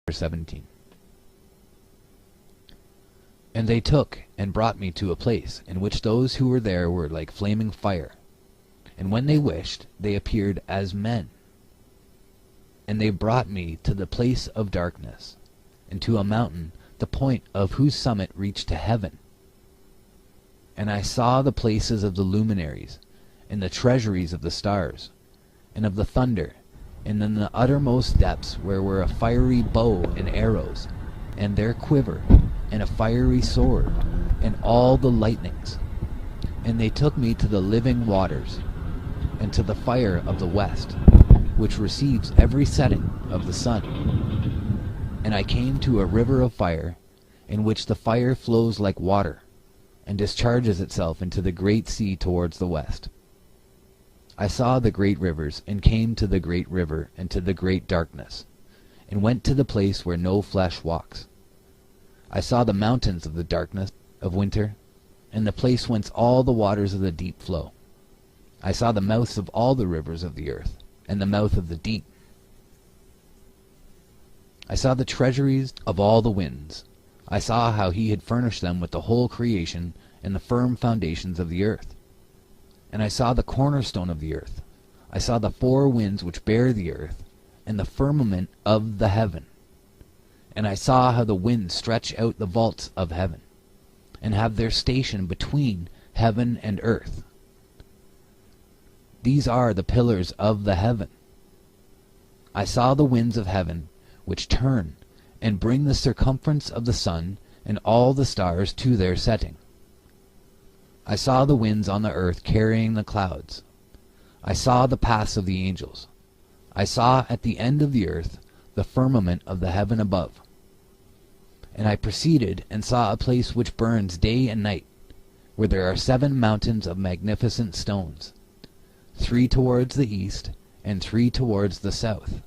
Verse 17. And they took and brought me to a place in which those who were there were like flaming fire. And when they wished, they appeared as men. And they brought me to the place of darkness, and to a mountain, the point of whose summit reached to heaven. And I saw the places of the luminaries, and the treasuries of the stars, and of the thunder, and in the uttermost depths where were a fiery bow and arrows, and their quiver, and a fiery sword, and all the lightnings. And they took me to the living waters, and to the fire of the west, which receives every setting of the sun. And I came to a river of fire, in which the fire flows like water, and discharges itself into the great sea towards the west. I saw the great rivers, and came to the great river, and to the great darkness, and went to the place where no flesh walks. I saw the mountains of the darkness of winter, and the place whence all the waters of the deep flow. I saw the mouths of all the rivers of the earth, and the mouth of the deep. I saw the treasuries of all the winds. I saw how he had furnished them with the whole creation, and the firm foundations of the earth. And I saw the cornerstone of the earth. I saw the four winds which bear the earth, and the firmament of the heaven. And I saw how the winds stretch out the vaults of heaven, and have their station between heaven and earth. These are the pillars of the heaven. I saw the winds of heaven, which turn, and bring the circumference of the sun, and all the stars to their setting. I saw the winds on the earth carrying the clouds. I saw the paths of the angels. I saw at the end of the earth the firmament of the heaven above. And I proceeded and saw a place which burns day and night, where there are 7 mountains of magnificent stones, 3 towards the east, and 3 towards the south.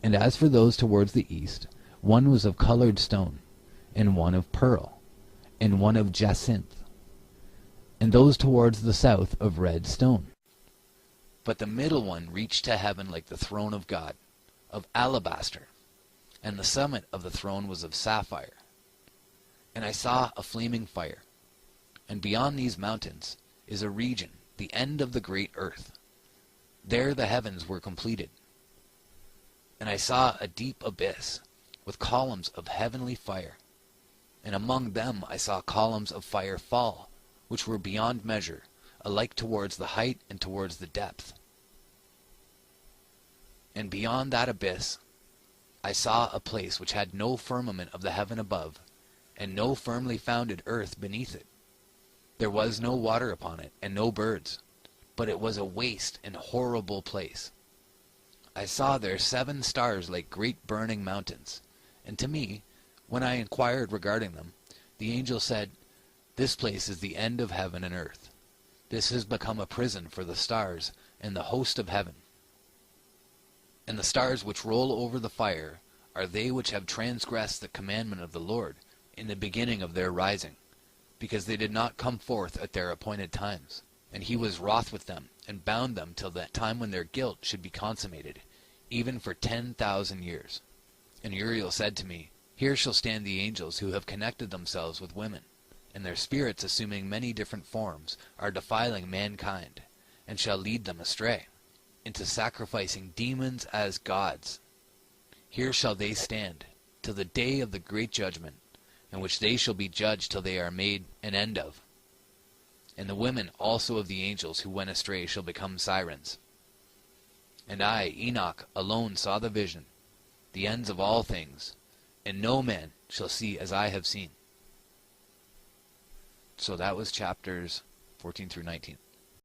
And as for those towards the east, one was of colored stone, and one of pearl, and one of jacinth, and those towards the south of red stone. But the middle one reached to heaven like the throne of God, of alabaster, and the summit of the throne was of sapphire. And I saw a flaming fire, and beyond these mountains is a region, the end of the great earth. There the heavens were completed. And I saw a deep abyss, with columns of heavenly fire, and among them I saw columns of fire fall, which were beyond measure, alike towards the height and towards the depth. And beyond that abyss I saw a place which had no firmament of the heaven above, and no firmly founded earth beneath it. There was no water upon it, and no birds, but it was a waste and horrible place. I saw there 7 stars like great burning mountains, and to me, when I inquired regarding them, the angel said, "This place is the end of heaven and earth. This has become a prison for the stars and the host of heaven. And the stars which roll over the fire are they which have transgressed the commandment of the Lord in the beginning of their rising, because they did not come forth at their appointed times. And he was wroth with them, and bound them till that time when their guilt should be consummated, even for 10,000 years. And Uriel said to me, Here shall stand the angels who have connected themselves with women, and their spirits assuming many different forms are defiling mankind, and shall lead them astray, into sacrificing demons as gods. Here shall they stand, till the day of the great judgment, in which they shall be judged till they are made an end of. And the women also of the angels who went astray shall become sirens. And I, Enoch, alone saw the vision, the ends of all things, and no man shall see as I have seen." So that was chapters 14 through 19.